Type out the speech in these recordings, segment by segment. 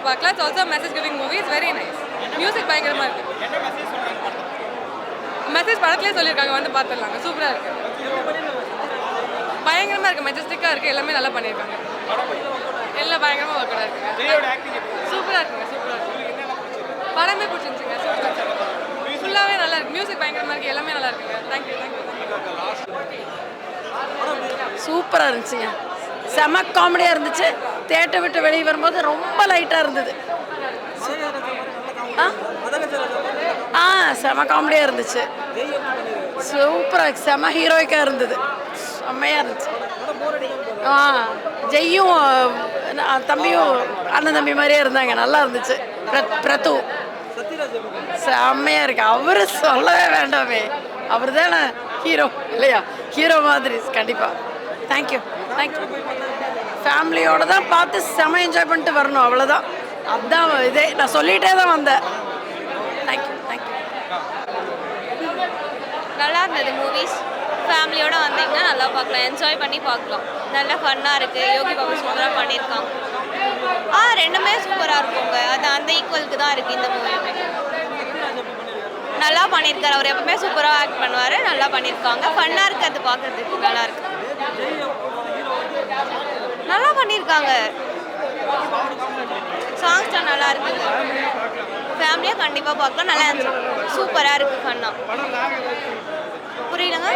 பார்க்கலாம். It's also message giving movie. It's very nice. Music பயங்கரமாக இருக்குது. மெசேஜ் படத்துலேயே சொல்லியிருக்காங்க, வந்து பார்த்துடலாங்க. சூப்பராக இருக்குது. பயங்கரமாக இருக்குது, மெஜஸ்டிக்காக இருக்குது, எல்லாமே நல்லா பண்ணியிருக்காங்க. எல்லாம் பயங்கரமாக ஒர்க் அவுட் இருக்குங்க. சூப்பராக இருக்குங்க, சூப்பராக இருக்குது. படமே பிடிச்சிருந்துச்சுங்க, சூப்பராக ஃபுல்லாகவே நல்லா இருக்குது. மியூசிக் பயங்கரமாக இருக்குது, எல்லாமே நல்லா இருக்குங்க. Thank you thank you. சூப்பராக இருந்துச்சுங்க. செம காமெடியாக இருந்துச்சு. தேட்டர் விட்டு வெளியே வரும்போது ரொம்ப லைட்டாக இருந்தது. செம காமெடியாக இருந்துச்சு. சூப்பராக செம ஹீரோயிக்காக இருந்தது. செம்மையாக இருந்துச்சு. ஜெய்யும் தம்பியும் அண்ணன் தம்பி மாதிரியே இருந்தாங்க. நல்லா இருந்துச்சு. பிரத்து செம்மையாக இருக்கு. அவர் சொல்லவே வேண்டாமே, அவர் தானே ஹீரோ இல்லையா? ஹீரோ மாதிரி கண்டிப்பாக. Thank you thank you. ஃபேமிலியோடு தான் பார்த்து செம என்ஜாய் பண்ணிட்டு வரணும், அவ்வளோதான். அதுதான் இதே நான் சொல்லிகிட்டே தான் வந்தேன். Thank you thank you. நல்லா இருந்தது மூவிஸ். ஃபேமிலியோடு வந்தீங்கன்னா நல்லா பார்க்கலாம், என்ஜாய் பண்ணி பார்க்கலாம். நல்ல ஃபன்னாக இருக்குது. யோகி பாபு சூப்பராக பண்ணியிருக்காங்க. ரெண்டுமே சூப்பராக இருக்குங்க. அது அந்த ஈக்குவலுக்கு தான் இருக்குது இந்த மூவியுமே. நல்லா பண்ணியிருக்காரு. அவர் எப்பவுமே சூப்பராக ஆக்ட் பண்ணுவார். நல்லா பண்ணியிருக்காங்க. ஃபன்னாக இருக்குது, அது பார்க்குறதுக்கு நல்லா இருக்குது. நல்லா பண்ணியிருக்காங்க. சாங்ஸ் தான் நல்லா இருக்குங்க. ஃபேமிலியாக கண்டிப்பாக பார்க்கலாம். நல்லா சூப்பராக இருக்குது, ஃபன்னாக. புரியலங்க?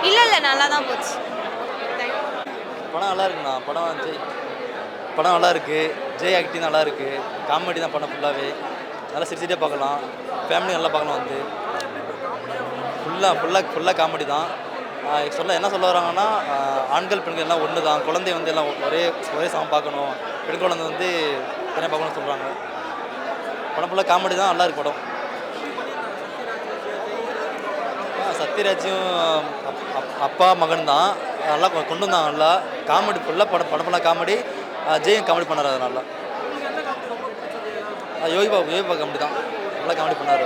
இல்லை நல்லா தான் போச்சு. படம் நல்லா இருக்குண்ணா. படம் நல்லா இருக்குது. ஜெய் ஆக்டிங் நல்லா இருக்குது. காமெடி தான் படம் ஃபுல்லாகவே. நல்லா சிரிச்சிட்டே பார்க்கலாம். ஃபேமிலி நல்லா பார்க்கலாம். வந்து ஃபுல்லாக காமெடி தான். என்ன சொல்ல வராங்கன்னா, ஆண்கள் பெண்கள் எல்லாம் ஒன்று தான். குழந்தை வந்து எல்லாம் ஒரே சமம் பார்க்கணும். பெண் குழந்தை வந்து தனியாக பார்க்கணும்னு சொல்கிறாங்க. படம் ஃபுல்லாக காமெடி தான். நல்லா இருக்கு படம். சத்யராஜும் அப்பா மகன் தான். நல்லா கொண்டு வந்தாங்க. நல்லா காமெடி ஃபுல்லாக படம் ஃபுல்லாக காமெடி. ஜெயும் காமெடி பண்ணார். அது நல்லா. யோகி பாபு காமெடி தான். நல்லா காமெடி பண்ணார்.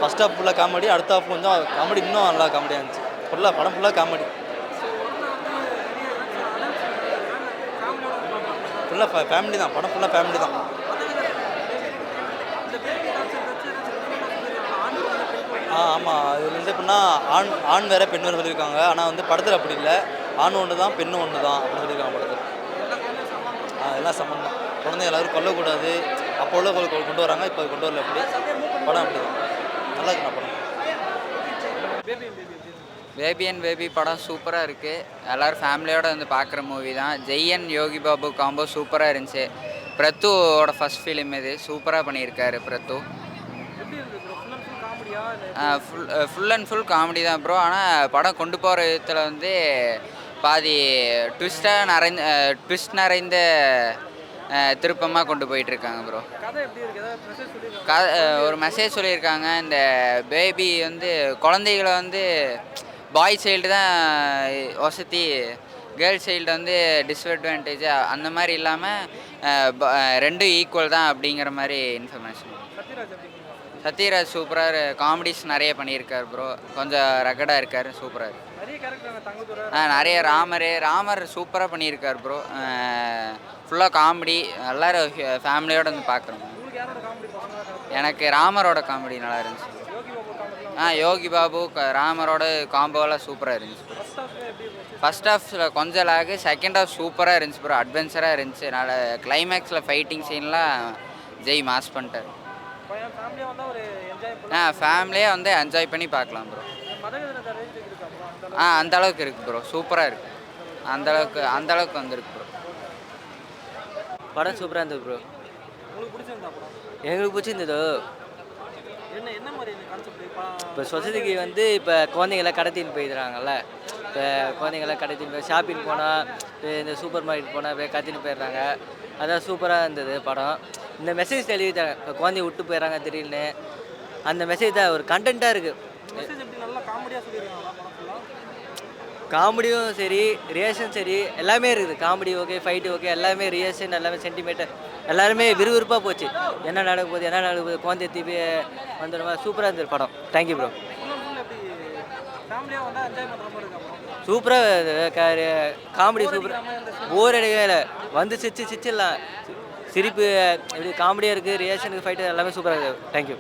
ஃபஸ்ட் ஹாஃப் ஃபுல்லாக காமெடி, அடுத்த ஹாஃப் கொஞ்சம் காமெடி இன்னும் நல்லா காமெடியாக இருந்துச்சு. படம் ஃபுல்லாக காமெடி. ஃபுல்லாக ஃபேமிலி தான். படம் ஃபுல்லாக ஃபேமிலி தான். ஆமாம். இது வந்து எப்படின்னா ஆண் வேறு பெண் வேறு சொல்லியிருக்காங்க. ஆனால் வந்து படத்தில் அப்படி இல்லை. ஆண் ஒன்று தான், பெண்ணு ஒன்று தான் அப்படின்னு சொல்லியிருக்காங்க படத்தில். எல்லாம் சமம் தான். குழந்தை எல்லோரும் கொல்லக்கூடாது. அப்போ உள்ள கொண்டு வராங்க, இப்போ கொண்டு வரல. அப்படி படம் அப்படி தான். நல்லா இருக்குண்ணா படம். பேபி அண்ட் பேபி படம் சூப்பராக இருக்குது. எல்லோரும் ஃபேமிலியோடு வந்து பார்க்குற மூவி தான். ஜெய் அண்ட் யோகி பாபு காம்போ சூப்பராக இருந்துச்சு. பிரத்துவோட ஃபஸ்ட் ஃபிலிம் இது. சூப்பராக பண்ணியிருக்காரு பிரத்து. ஃபுல் அண்ட் ஃபுல் காமெடி தான் ப்ரோ. ஆனால் படம் கொண்டு போகிற விதத்தில் வந்து பாதி ட்விஸ்ட் நிறைந்த திருப்பமாக கொண்டு போயிட்டுருக்காங்க ப்ரோ. ஒரு மெசேஜ் சொல்லியிருக்காங்க. இந்த பேபி வந்து குழந்தைகளை வந்து பாய் சைல்டு தான் வசதி, கேர்ள்ஸ் சைல்டு வந்து டிஸ்அட்வான்டேஜ், அந்த மாதிரி இல்லாமல் ரெண்டும் ஈக்குவல் தான் அப்படிங்கிற மாதிரி இன்ஃபர்மேஷன். சத்யராஜ் சூப்பராக காமெடிஸ் நிறைய பண்ணியிருக்கார் ப்ரோ. கொஞ்சம் ரகடாக இருக்கார். சூப்பராக நிறைய ராமர் சூப்பராக பண்ணியிருக்கார் ப்ரோ. ஃபுல்லாக காமெடி. எல்லோரும் ஃபேமிலியோடு வந்து பார்க்குறோம். எனக்கு ராமரோட காமெடி நல்லா இருந்துச்சு. யோகி பாபு ராமரோட காம்போலாம் சூப்பராக இருந்துச்சு. ஃபஸ்ட் ஹாஃபில் கொஞ்சம் லாகு, செகண்ட் ஹாஃப் சூப்பராக இருந்துச்சு ப்ரோ. அட்வென்ச்சராக இருந்துச்சு. நல்ல கிளைமேக்ஸில் ஃபைட்டிங் சீன்லாம் ஜெய் மாஸ் பண்ணிட்டார். ஃபேமிலியாக வந்து என்ஜாய் பண்ணி பார்க்கலாம் ப்ரோ. அந்த அளவுக்கு இருக்குது ப்ரோ. சூப்பராக இருக்குது. அந்த அளவுக்கு வந்துருக்கு ப்ரோ. படம் சூப்பராக இருந்தது ப்ரோ. எங்களுக்கு பிடிச்சிருந்தது. இப்போ சொசைட்டிக்கு வந்து இப்போ குழந்தைங்களாம் கடத்தின்னு போயிடுறாங்கல்ல. இப்போ குழந்தைங்களாம் கடத்தின்னு போய் ஷாப்பிங் போனால், இந்த சூப்பர் மார்க்கெட் போனால் போய் கடத்தின்னு போயிடுறாங்க. அதான் சூப்பராக இருந்தது படம். இந்த மெசேஜ் எழுதிட்டாங்க. இப்போ குழந்தைய விட்டு போயிடறாங்க திடீர்னு. அந்த மெசேஜ் தான் ஒரு கண்டென்ட்டாக இருக்குது. காமெடியும் சரி, ரியாக்ஷன் சரி, எல்லாமே இருக்குது. காமெடி ஓகே, ஃபைட்டு ஓகே, எல்லாமே ரியாக்ஷன், எல்லாமே சென்டிமீட்டர், எல்லாருமே விறுவிறுப்பாக போச்சு. என்ன நடக்க போகுது, குழந்தைய திருப்பி வந்துடுமா. சூப்பராக இருந்தது படம். Thank you bro. சூப்பராக காமெடி சூப்பர் போர் அடிக்கல வந்து சிரிச்சிடலாம் சிரிப்பு இப்படி காமெடியாக இருக்குது ரியாக்ஷனுக்கு ஃபைட்டு எல்லாமே சூப்பராக இருக்குது தேங்க்யூ